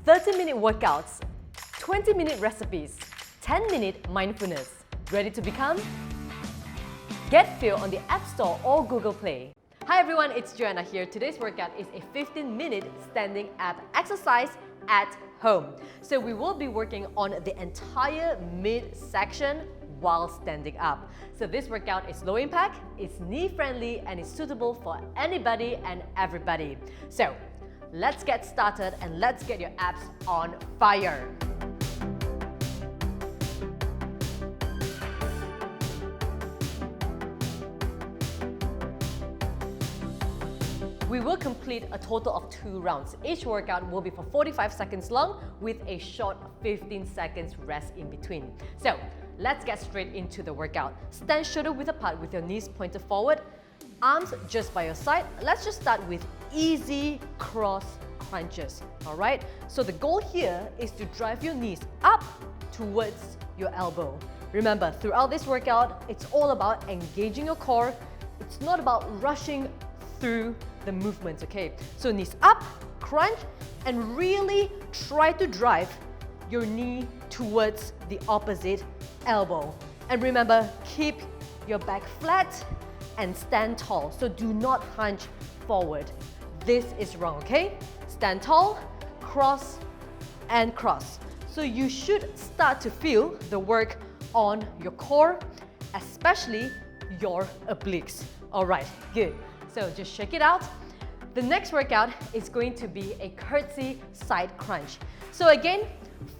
30-minute workouts, 20-minute recipes, 10-minute mindfulness. Ready to become? Get Feel on the App Store or Google Play. Hi everyone, it's Joanna here. Today's workout is a 15-minute standing ab exercise at home. So we will be working on the entire midsection while standing up. So this workout is low impact, it's knee friendly, and is suitable for anybody and everybody. So let's get started and let's get your abs on fire. We will complete a total of 2 rounds. Each workout will be for 45 seconds long with a short 15 seconds rest in between. So let's get straight into the workout. Stand shoulder width apart with your knees pointed forward, arms just by your side. Let's just start with easy cross crunches, all right? So the goal here is to drive your knees up towards your elbow. Remember, throughout this workout, it's all about engaging your core. It's not about rushing through the movements, okay? So knees up, crunch, and really try to drive your knee towards the opposite elbow. And remember, keep your back flat and stand tall. So do not hunch forward. This is wrong, okay? Stand tall, cross, and cross. So you should start to feel the work on your core, especially your obliques. All right, good. So just shake it out. The next workout is going to be a curtsy side crunch. So again,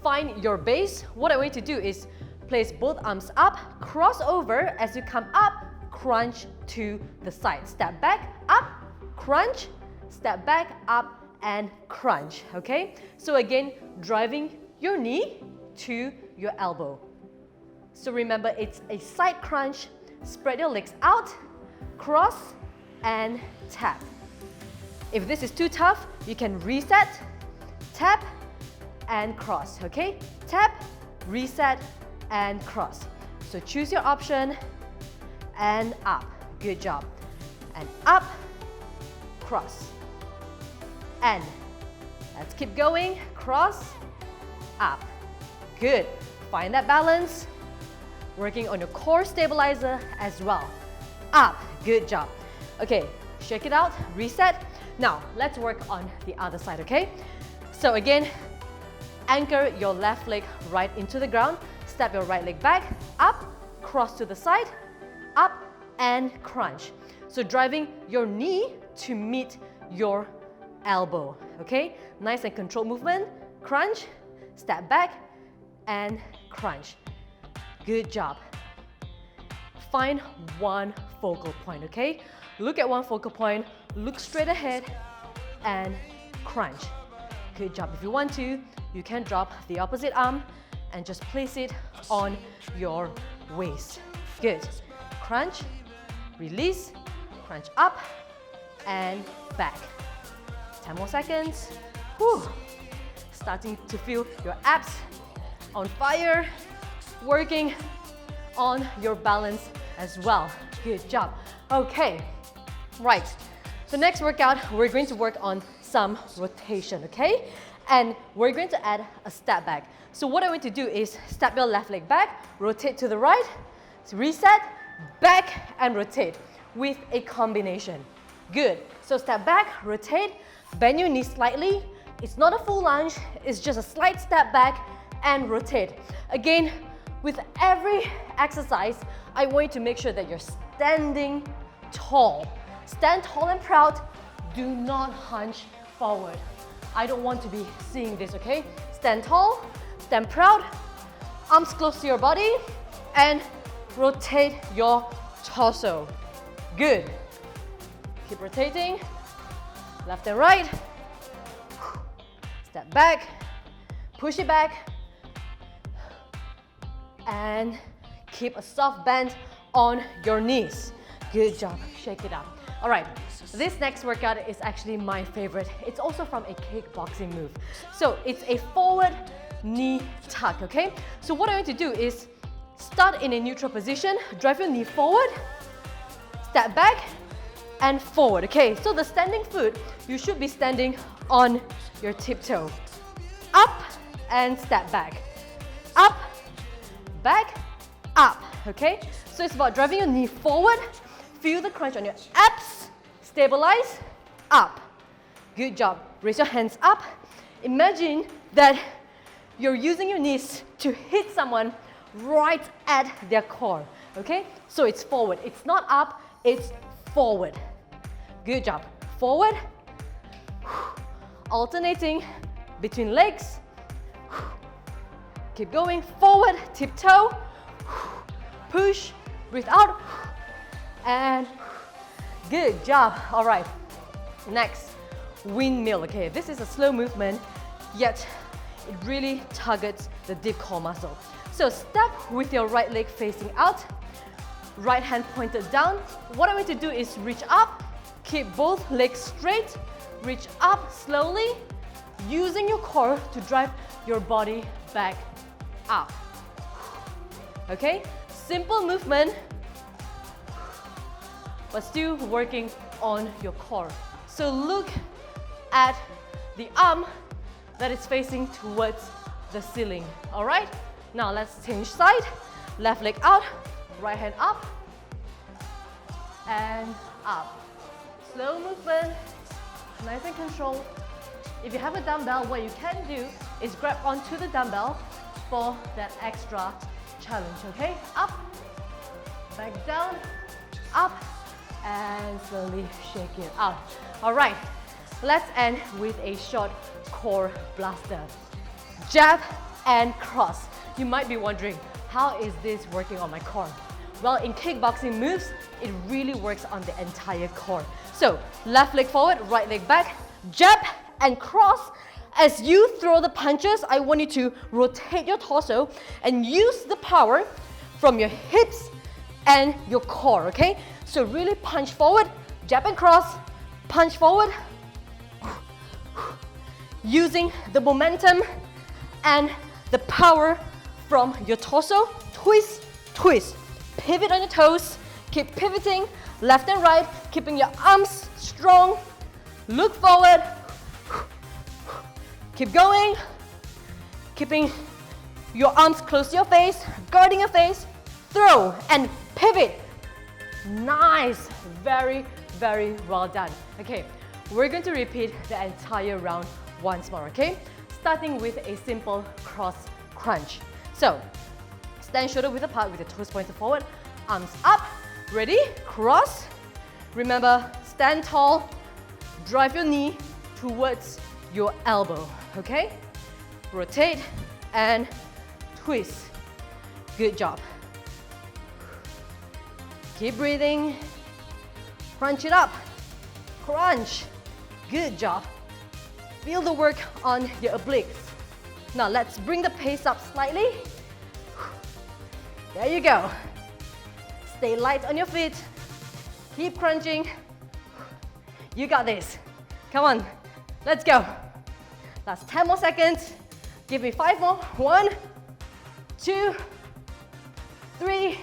find your base. What I'm going to do is place both arms up, cross over as you come up, crunch to the side. Step back, up, crunch, step back, up, and crunch, okay? So again, driving your knee to your elbow. So remember, it's a side crunch. Spread your legs out, cross, and tap. If this is too tough, you can reset, tap, and cross, okay? Tap, reset, and cross. So choose your option, and up. Good job. And up, cross. And let's keep going. Cross, up. Good. Find that balance. Working on your core stabilizer as well. Up. Good job. Okay, shake it out, reset. Now, let's work on the other side, okay? So again, anchor your left leg right into the ground. Step your right leg back, up, cross to the side, up, and crunch. So driving your knee to meet your elbow, okay? Nice and controlled movement. Crunch, step back, and crunch. Good job. Find one focal point, okay? Look at one focal point, look straight ahead, and crunch. Good job. If you want to, you can drop the opposite arm and just place it on your waist. Good. Crunch, release, crunch up, and back. 10 more seconds. Whew. Starting to feel your abs on fire, working on your balance as well. Good job. Okay, right. The next workout, we're going to work on some rotation, okay? And we're going to add a step back. So what I'm going to do is step your left leg back, rotate to the right, reset, back, and rotate with a combination. Good. So step back, rotate, bend your knees slightly. It's not a full lunge, it's just a slight step back and rotate. Again, with every exercise, I want you to make sure that you're standing tall. Stand tall and proud. Do not hunch forward. I don't want to be seeing this, okay? Stand tall, stand proud, arms close to your body, and rotate your torso. Good. Keep rotating, left and right. Step back, push it back, and keep a soft bend on your knees. Good job. Shake it out. All right, this next workout is actually my favorite. It's also from a kickboxing move. So it's a forward knee tuck, okay? So what I'm going to do is start in a neutral position, drive your knee forward, step back, and forward, okay? So the standing foot, you should be standing on your tiptoe. Up, and step back. Up, back, up, okay? So it's about driving your knee forward, feel the crunch on your abs, stabilize, up. Good job. Raise your hands up. Imagine that you're using your knees to hit someone right at their core, okay? So it's forward. It's not up, it's forward. Good job. Forward, alternating between legs. Keep going. Forward, tiptoe, push, breathe out, and good job. All right, next, windmill. Okay, this is a slow movement, yet it really targets the deep core muscle. So step with your right leg facing out, right hand pointed down. What I'm going to do is reach up, keep both legs straight, reach up slowly, using your core to drive your body back up. Okay, simple movement, but still working on your core. So look at the arm that is facing towards the ceiling. All right, now let's change side. Left leg out, right hand up, and up. Slow movement, nice and controlled. If you have a dumbbell, what you can do is grab onto the dumbbell for that extra challenge, okay? Up, back down, up, and slowly shake it out. All right, let's end with a short core blaster. Jab and cross. You might be wondering, how is this working on my core? Well, in kickboxing moves, it really works on the entire core. So, left leg forward, right leg back, jab and cross. As you throw the punches, I want you to rotate your torso and use the power from your hips and your core, okay? So really punch forward, jab and cross, punch forward, using the momentum and the power from your torso. Twist, twist, pivot on your toes, keep pivoting left and right, keeping your arms strong, look forward, keep going, keeping your arms close to your face, guarding your face, throw and pivot. Nice, very, very well done. Okay, we're going to repeat the entire round once more, okay? Starting with a simple cross crunch. So, stand shoulder width apart with the toes pointed forward, arms up, ready, cross. Remember, stand tall, drive your knee towards your elbow, okay? Rotate and twist. Good job. Keep breathing. Crunch it up. Crunch. Good job. Feel the work on your obliques. Now let's bring the pace up slightly. There you go. Stay light on your feet. Keep crunching. You got this. Come on. Let's go. Last 10 more seconds. Give me 5 more. 1, 2, 3,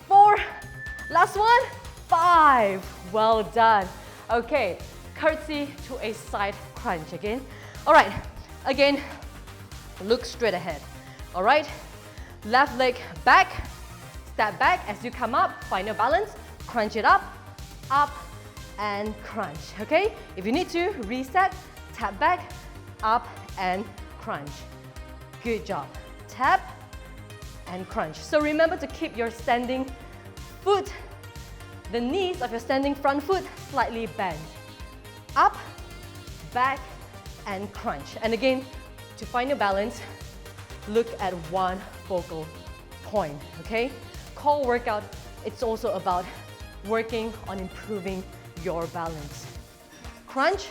4. Last one. 5. Well done. Okay. Curtsy to a side crunch again. All right. Again, look straight ahead. All right. Left leg back. Step back as you come up. Find your balance. Crunch it up, and crunch. Okay. If you need to, reset. Tap back, up, and crunch. Good job. Tap and crunch. So remember to keep your standing foot, the knees of your standing front foot slightly bent. Up, back, and crunch. And again, to find your balance, look at one focal point, okay? Core workout, it's also about working on improving your balance. Crunch.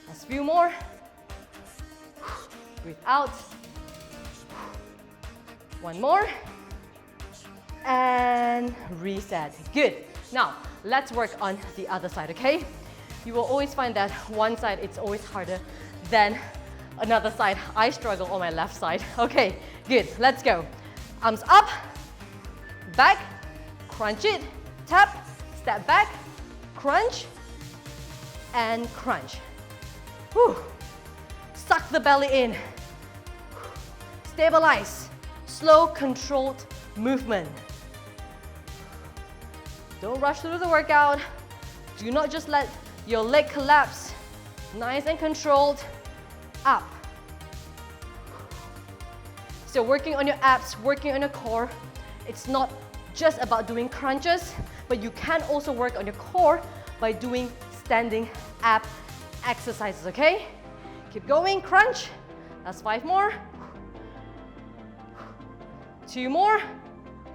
Last few more. Breathe out. One more. And reset. Good. Now, let's work on the other side, okay? You will always find that one side, it's always harder than another side. I struggle on my left side. Okay, good. Let's go. Arms up, back, crunch it, tap, step back, crunch, and crunch. Whew. Suck the belly in. Stabilize. Slow, controlled movement. Don't rush through the workout. Do not just let your leg collapse. Nice and controlled. Up. So working on your abs, working on your core. It's not just about doing crunches, but you can also work on your core by doing standing ab exercises, okay? Keep going, crunch. That's 5 more. 2 more.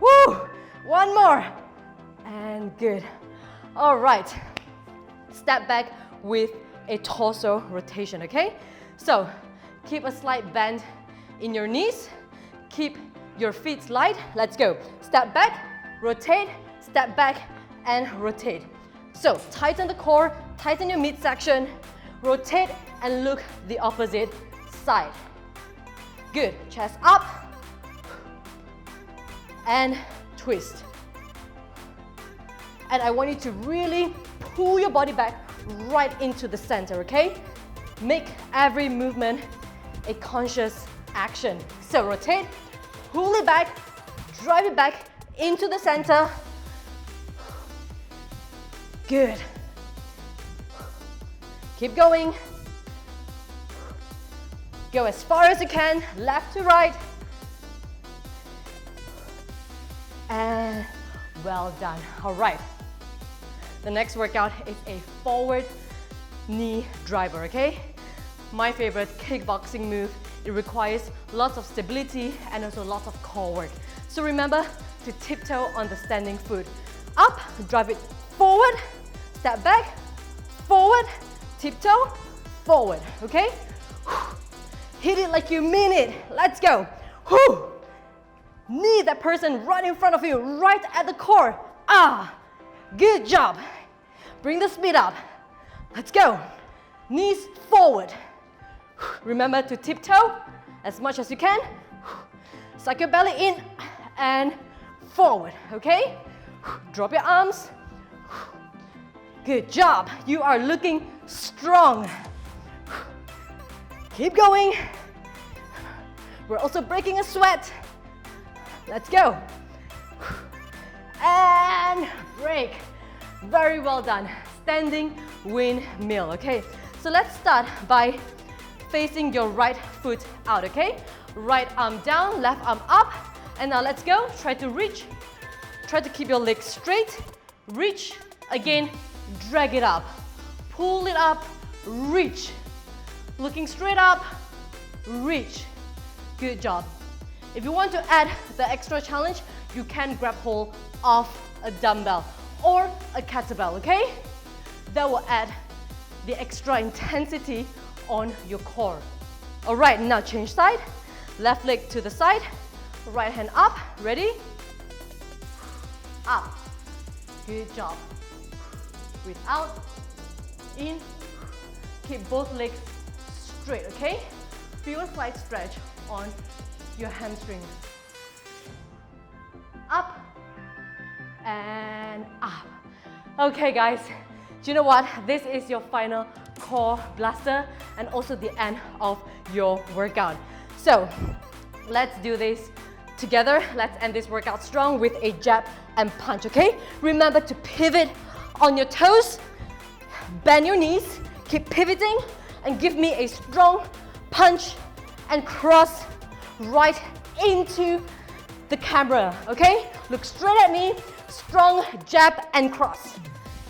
Woo! 1 more. And good. All right. Step back with a torso rotation, okay? So keep a slight bend in your knees. Keep your feet light. Let's go. Step back, rotate, step back, and rotate. So tighten the core, tighten your midsection, rotate and look the opposite side. Good. Chest up and twist. And I want you to really pull your body back right into the center, okay? Make every movement a conscious action. So rotate, pull it back, drive it back into the center. Good. Keep going. Go as far as you can, left to right. And well done. All right. The next workout is a forward knee driver, okay? My favorite kickboxing move. It requires lots of stability and also lots of core work. So remember to tiptoe on the standing foot. Up, drive it forward, step back, forward, tiptoe, forward, okay? Hit it like you mean it. Let's go. Knee that person right in front of you, right at the core. Good job. Bring the speed up. Let's go. Knees forward. Remember to tiptoe as much as you can. Suck your belly in and forward, okay? Drop your arms. Good job. You are looking strong. Keep going. We're also breaking a sweat. Let's go. And break. Very well done. Standing windmill, okay? So let's start by facing your right foot out, okay? Right arm down, left arm up. And now let's go. Try to reach. Try to keep your legs straight. Reach. Again, drag it up. Pull it up, reach. Looking straight up, reach. Good job. If you want to add the extra challenge, you can grab hold of a dumbbell or a kettlebell, okay? That will add the extra intensity on your core. All right, now change side. Left leg to the side, right hand up. Ready? Up. Good job. Breathe out, in. Keep both legs straight, okay? Feel a slight stretch on your hamstrings. Up and up. Okay guys, do you know what? This is your final core blaster and also the end of your workout. So let's do this together. Let's end this workout strong with a jab and punch, okay? Remember to pivot on your toes, bend your knees, keep pivoting and give me a strong punch and cross right into the camera, okay? Look straight at me, strong jab and cross.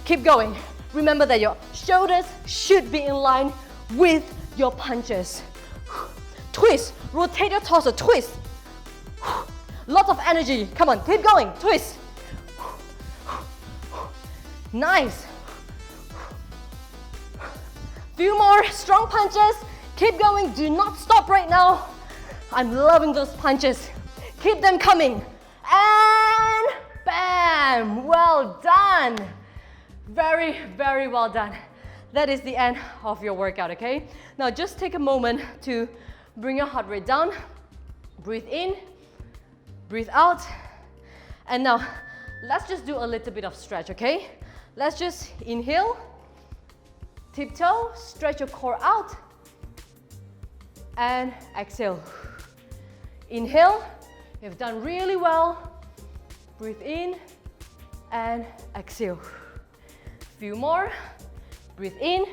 Keep going. Remember that your shoulders should be in line with your punches. Twist, rotate your torso, twist. Lots of energy, come on, keep going, twist. Nice. Few more strong punches, keep going, do not stop right now. I'm loving those punches. Keep them coming. And bam! Well done. Very, very well done. That is the end of your workout, okay? Now just take a moment to bring your heart rate down. Breathe in, breathe out. And now let's just do a little bit of stretch, okay? Let's just inhale, tiptoe, stretch your core out. and exhale. Inhale, you've done really well. Breathe in and exhale. Few more. Breathe in,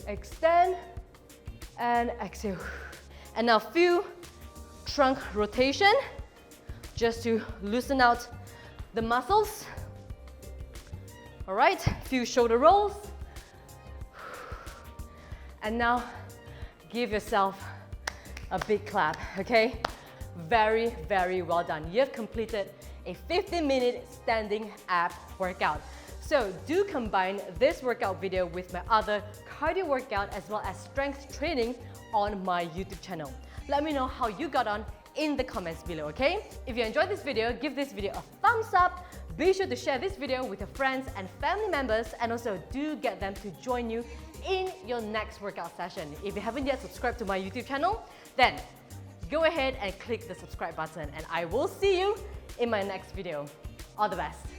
extend, and exhale. And now few trunk rotation, just to loosen out the muscles. All right, few shoulder rolls. And now give yourself a big clap, okay? Very, very well done. You've completed a 15-minute standing ab workout. So do combine this workout video with my other cardio workout as well as strength training on my YouTube channel. Let me know how you got on in the comments below, okay? If you enjoyed this video, give this video a thumbs up. Be sure to share this video with your friends and family members, and also do get them to join you in your next workout session. If you haven't yet subscribed to my YouTube channel, then go ahead and click the subscribe button, and I will see you in my next video. All the best.